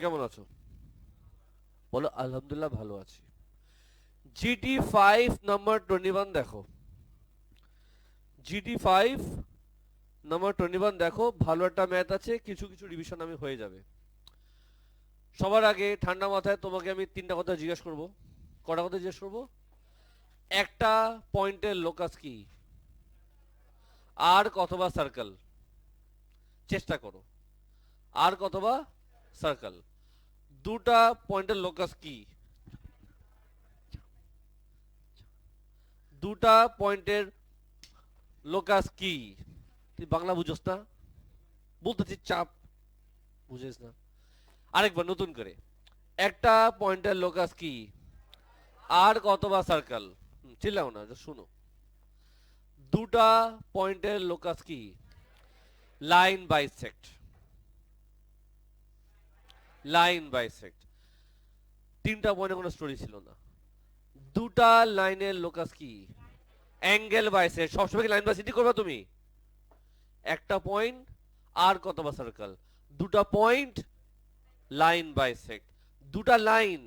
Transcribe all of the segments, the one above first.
কেমন আছো? বলো আলহামদুলিল্লাহ ভালো আছি। GT5 নাম্বার 21 দেখো। GT5 নাম্বার 21 দেখো, ভালো একটা ম্যাথ আছে, কিছু কিছু রিভিশন আমি হয়ে যাবে। সবার আগে ঠান্ডা মাথায় তোমাকে আমি তিনটা কথা জিজ্ঞেস করব। কটা কথা জিজ্ঞেস করব? একটা পয়েন্টের লোকাস কি, আর কতবা সার্কেল, চেষ্টা করো। আর কতবা সার্কেল, দুটা পয়েন্টের লোকাস কি, দুটা পয়েন্টের লোকাস কি। তুই বাংলা বুঝোস না, বলতেছি চাপ, বুঝিস না। আরেকবার নতুন করে, একটা পয়েন্টের লোকাস কি, আর কতবার সার্কেল। চিল্লাও না, শুনো। দুটা পয়েন্টের লোকাস কি, লাইন বাইসেক্ট, লাইন বাইসেক্ট। তিনটা পয়েন্টে কোনো স্টোরি ছিল না। দুটা লাইনের লোকাস কি, অ্যাঙ্গেল বাইসেক্ট। সবসময় কি লাইন বাইসেক্টই করবে তুমি? একটা পয়েন্ট আর কতবার সার্কেল, দুটা পয়েন্ট, লাইন বাইসেক্ট, দুটা লাইন,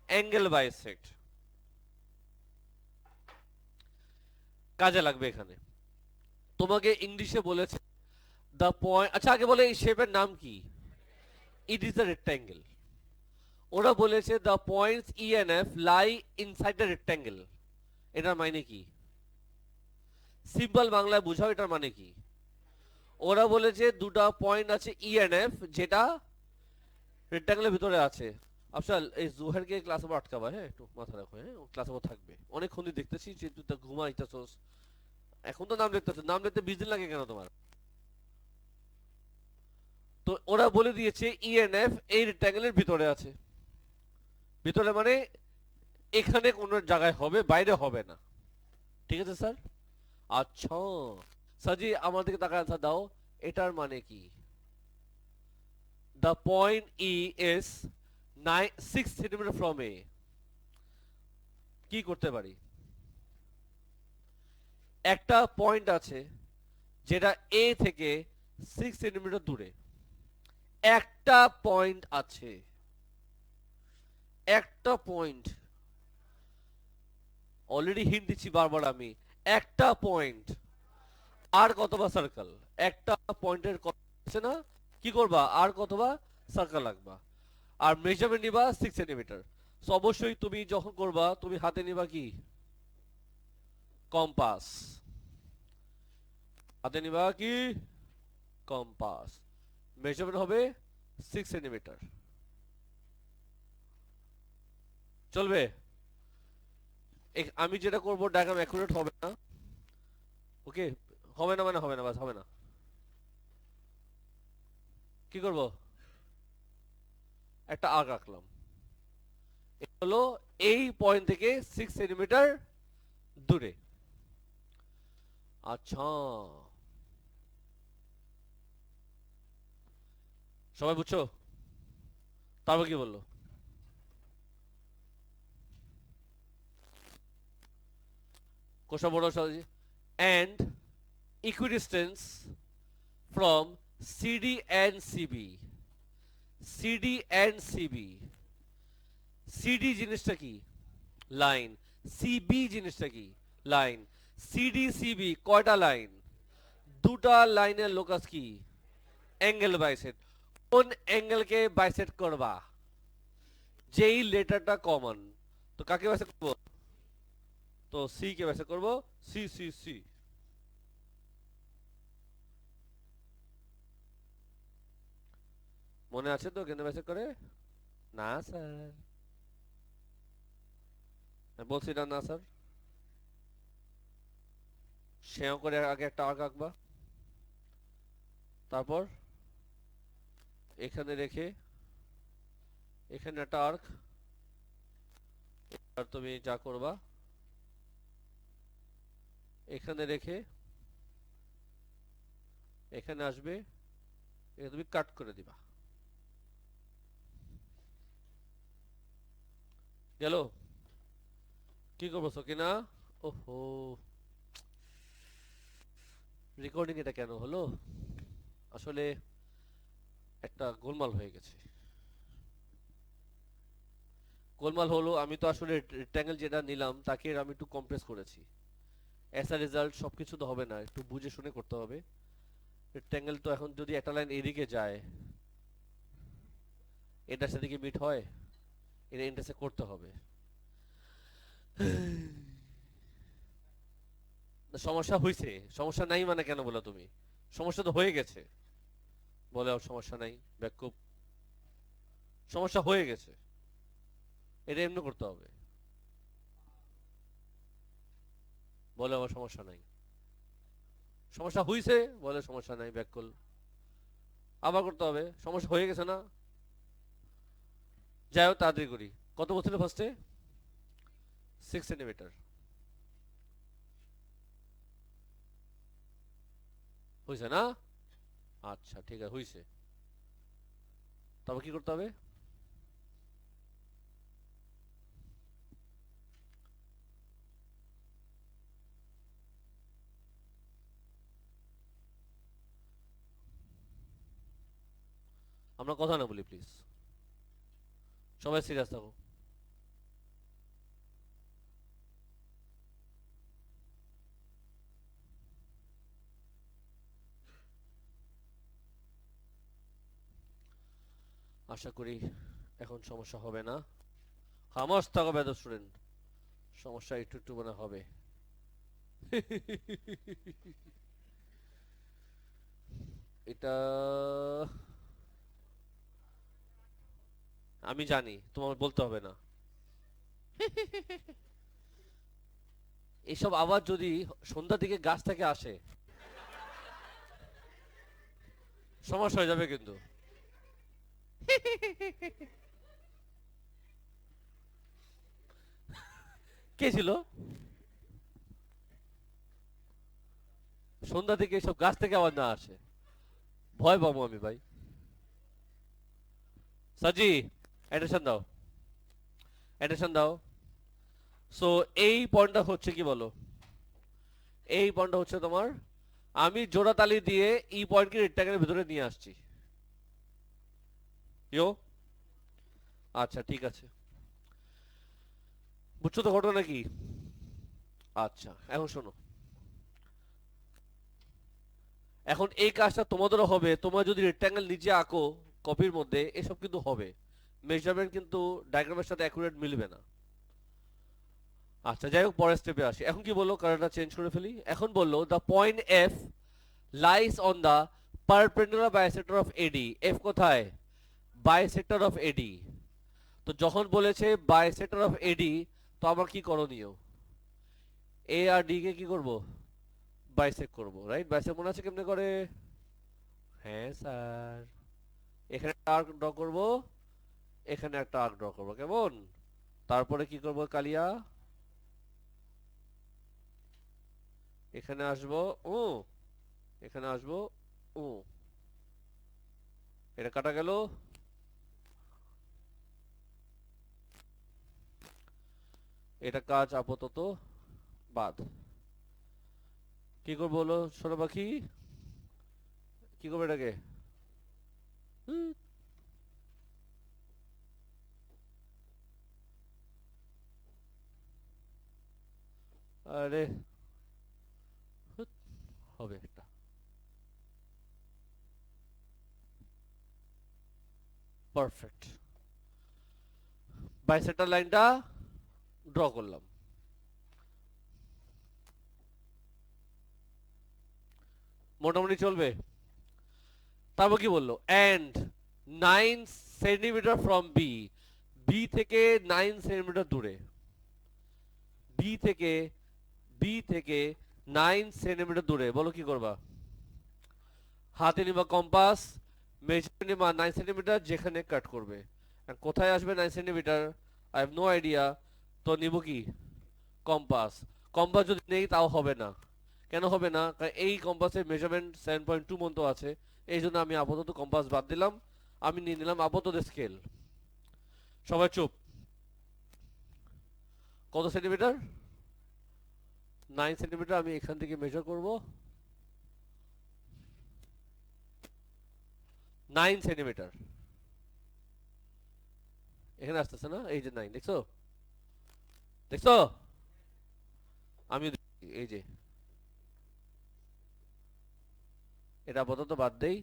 অ্যাঙ্গেল বাইসেক্ট। কাজে লাগবে এখানে। তোমাকে ইংলিশে বলেছে দ্য পয়েন্ট, আচ্ছা আগে বলে এই শেপের নাম কি? It is the rectangle. ওরা বলেছে the points E and F lie inside the rectangle. এটার মানে কি? সিম্পল বাংলায় বুঝাও, এটার মানে কি? ওরা বলেছে দুটা পয়েন্ট আছে ই এন্ড এফ, যেটা রেক্ট্যাঙ্গেলের ভিতরে আছে। আফসাল, এই জোহেরকে ক্লাসে আটকাবা, হ্যাঁ একটু মাথা রাখো, হ্যাঁ ও ক্লাসে থাকবে অনেকক্ষণ দেখতেছি যে তুই তা ঘুমাইতেছস। এখন তো নাম লিখতেছ, নাম লিখতে 20 দিন লাগে কেন তোমার? তো ওরা বলে দিয়েছে ইএনএফ এই রেক্ট্যাঙ্গেলের ভিতরে আছে। ভিতরে মানে এখানে কোন জায়গায় হবে, বাইরে হবে না। ঠিক আছে স্যার? আচ্ছা সাজি, আমাদেরকে টাকা আনসার দাও। এটার মানে কি? The point E is 6 centimetre from a. কি করতে পারি? একটা পয়েন্ট আছে যেটা এ থেকে 6 সেন্টিমিটার দূরে। একটা পয়েন্ট আছে, একটা পয়েন্ট। অলরেডি হিন্ট দিচ্ছি বারবার আমি। একটা পয়েন্ট আর কতবার সার্কেল, একটা পয়েন্টের আছে না, কি করবা? আর কতবার সার্কেল লাগবা। আর মেজারমেন্ট নিবা 6 সেন্টিমিটার। সো অবশ্যই তুমি যখন করবা তুমি হাতে নিবা কি? কম্পাস। হাতে নিবা কি? কম্পাস। মেজারমেন্ট হবে 6 সেন্টিমিটার। চলবে? আমি যেটা করবো ডায়াগ্রাম অ্যাকুরেট হবে না। ওকে, হবে না মানে হবে না, বাস হবে না। কি করব? একটা আর্ক আঁকলাম। এটা হলো এই পয়েন্ট থেকে 6 সেন্টিমিটার দূরে। আচ্ছা, সবাই বুঝছো? তারপর কি বললো? কোষা বড় সহজে। And equidistance from CD and CB. CD and CB. CD জিনিসটা কি? লাইন। সিবি জিনিসটা কি? লাইন। সিডি সিবি কয়টা লাইন? দুটা লাইনের লোকাস কি? Angle bisect. কোন অ্যাঙ্গেলকে বাইসেট করবা? যেই লেটারটা কমন। তো কাকে বাইসেট করবো? তো সি কে বাইসেট করবো। C C C. মনে আছে তো কেন বাইসেট করে? না স্যার, বলছি না, না স্যার। সেও করে আগে একটা আর্ক আঁকবা, তারপর এখানে রেখে এখানে একটা আর্ক। আর তুমি যা করবা, এখানে রেখে এখানে আসবে, এটা তুমি কাট করে দিবা। গেল? কি করবো সকিনা? ওহো, রেকর্ডিং এটা কেন হলো? আসলে একটা গোলমাল হয়ে গেছে। গোলমাল হলো, আমি তো আসলে রেক্ট্যাঙ্গেল যেটা নিলাম তাকে আমি একটু কম্প্রেস করেছি। অ্যাজ আ রেজাল্ট সবকিছু তো হবে না, একটু বুঝে শুনে করতে হবে। রেক্ট্যাঙ্গেল তো এখন যদি একটা লাইন এদিকে যায়, এটার সাথে কি মিট হয়? এটা ইন্টারসেক্ট করতে হবে। সমস্যা হয়েছে, সমস্যা নাই মানে কেন বলো তুমি? সমস্যা তো হয়ে গেছে। বলে আর সমস্যা নাই, ব্যাকুপ। সমস্যা হয়ে গেছে, এটা এমনি করতে হবে। বলে আমার সমস্যা নাই। সমস্যা হয়েছে, বলে সমস্যা নাই, ব্যাকুল। আবার করতে হবে, সমস্যা হয়ে গেছে না? যাই হোক, তাড়াতাড়ি করি। কত বলছিল ফার্স্টে? 6 সেন্টিমিটার। হয়েছে না? আচ্ছা ঠিক আছে, হয়েছে। তবে কি করতে হবে? আমরা কথা না বলি প্লিজ, সবাই সিরিয়াস থাকো। আশা করি এখন সমস্যা হবে না। খামোশ থাকো বেদ স্টুডেন্ট, সমস্যা একটু একটু মনে হবে। এটা আমি জানি, তোমার বলতে হবে না। এইসব আবার যদি সন্ধ্যার দিকে গাছ থেকে আসে, সমস্যা হয়ে যাবে কিন্তু। কে ছিল সন্ধ্যা থেকে এসব গাছ থেকে আবার না আসে? ভয় পাবো আমি ভাই। সাজি, অ্যাটেনশন দাও, অ্যাটেনশন দাও। সো এই পয়েন্টটা হচ্ছে কি বলো? এই পয়েন্টটা হচ্ছে তোমার, আমি জোড়া তালি দিয়ে এই পয়েন্টকে রেক্ট্যাঙ্গেলের ভিতরে নিয়ে আসছি। ইয়ো, আচ্ছা ঠিক আছে, বুঝছো তো ঘটনা কি? আচ্ছা এখন শোনো, এখন এই কাজটা তোমাদেরও হবে। তোমরা যদি রেক্ট্যাঙ্গেল নিচে আঁকো কপির মধ্যে, এসব কিন্তু হবে। মেজারমেন্ট কিন্তু ডায়াগ্রামের সাথে অ্যাকুরেট মিলবে না। আচ্ছা যাই হোক, পরের স্টেপে আসি। এখন কি বললো, কালারটা চেঞ্জ করে ফেলি। এখন বললো the point F lies on the perpendicular bisector of AD. F কোথায়? Bisector of AD. তো যখন বলেছে বাইসেক্টর অফ এডি, তো আমার কি করণীয়? এ আর ডি কে কি করব? বাইসেক্ট করব, রাইট? বাইসেক্ট মনে আছে কেমনে করে? হ্যাঁ স্যার, এখানে একটা আর্ক ড্র করব, এখানে একটা আর্ক ড্র করব, কেমন? তারপরে কি করব কালিয়া? এখানে আসবো, ও এখানে আসবো, ও এটা কাটা গেল। এটা কাজ আপাতত বাদ। কি করবো বলো সোনা পাখি? কি করবো এটাকে? হুম, আরে হুৎ, হবে একটা। পারফেক্ট, বাইসেক্টর লাইনটা ড্র করলাম। মোটামুটি চলবে। তারপর কি বললো? And 9 centimetre from B. B থেকে 9 সেন্টিমিটার দূরে। বি থেকে বি থেকে 9 সেন্টিমিটার দূরে, বলো কি করবা? হাতে নিবা কম্পাস, মেজার নিবা 9 সেন্টিমিটার, যেখানে কাট করবে। আর কোথায় আসবে 9 centimetre? I have no idea. তো নিব কি? কম্পাস। কম্পাস যদি নেই তাও হবে না। কেন হবে না? কারণ এই কম্পাসের মেজারমেন্ট 7.2 মতো আছে। এই জন্য আমি আপাতত কম্পাস বাদ দিলাম। আমি নিয়ে নিলাম আপাতত স্কেল। সবাই চুপ। কত সেন্টিমিটার? 9 সেন্টিমিটার। আমি এখান থেকে মেজার করব 9 সেন্টিমিটার। এখানে আসতেছে না, এই যে 9 দেখছো, দেখছো আমি এই যে এটা আপাতত বাদ দেই,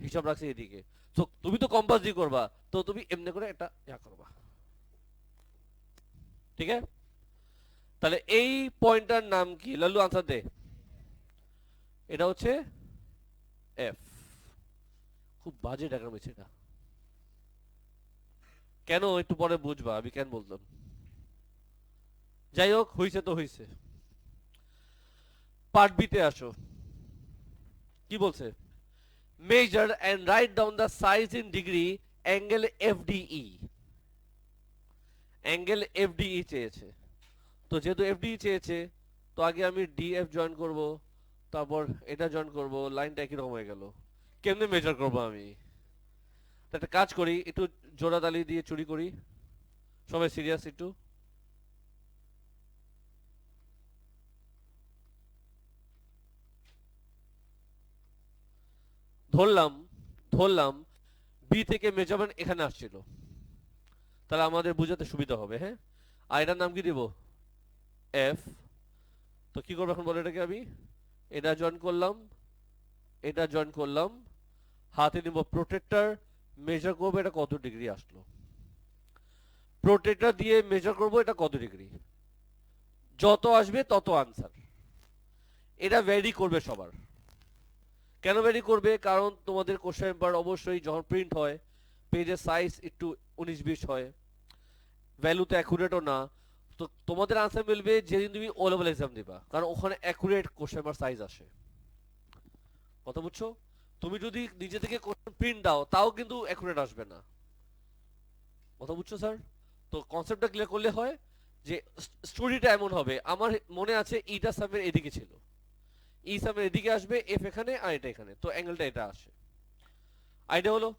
হিসাব রাখছি এদিকে। তো তুমি তো কম্পাস দিয়ে করবা, তো তুমি এমনি করে একটা ইয়া করবা, ঠিক আছে? তাহলে এই পয়েন্টটার নাম কি? লাল্লু আনসার দে। এটা হচ্ছে এফ। খুব বাজে টাকা মেছে এটা, কেন একটু পরে বুঝবা আমি কেন বললাম। যাই হোক, হইছে তো হইছে। পার্ট বিতে আসো, কি বলছে? Measure and write down the size in degree angle FDE. Angle FDE চেয়েছে, তো যেহেতু এফডিই চেয়েছে, তো আগে আমি ডিএফ জয়েন করব, তারপর এটা জয়েন করব, লাইনটা একই রকম হয়ে গেল। কেমনে মেজার করব আমি? তো একটা কাজ করি, একটু জোড়া তালি দিয়ে চুরি করি। সবাই সিরিয়াস একটু। ধরলাম ধরলাম বি থেকে মেজারমেন্ট এখানে আসছিল, তাহলে আমাদের বুঝাতে সুবিধা হবে, হ্যাঁ? আর এটার নাম কি দিব? এফ। তো কি করবো এখন বলো এটাকে আমি? এটা জয়েন করলাম, এটা জয়েন করলাম, হাতে নিব প্রোটেক্টর, মেজার করবো এটা কত ডিগ্রি আসলো। প্রোটেক্টর দিয়ে মেজার করবো এটা কত ডিগ্রি, যত আসবে তত আনসার। এটা ভ্যারি করবে সবার। কেন ভ্যারি করবে? কারণ তোমাদের কোশ্চেন পেপার অবশ্যই যখন প্রিন্ট হয়, পেজের সাইজ একটু 19-20 হয়, ভ্যালুতে অ্যাকুরেটও না। তো তোমাদের আনসার মিলবে যেদিন তুমি ও লেভেল এক্সাম দিবা, কারণ ওখানে অ্যাকুরেট কোশ্চেন পেপার সাইজ আসে। কথা বুঝছো? তুমি যদি নিজে থেকে কোশ্চেন প্রিন্ট দাও তাও কিন্তু অ্যাকুরেট আসবে না। কথা বুঝছো স্যার? তো কনসেপ্টটা ক্লিয়ার করলে হয় যে স্টোরিটা এমন হবে। আমার মনে আছে ইটা সামের এদিকে ছিল, ই সামের এদিকে আসবে, এফ এখানে আর এটা এখানে, তো অ্যাঙ্গেলটা এটা আসে। আইডিয়া হলো?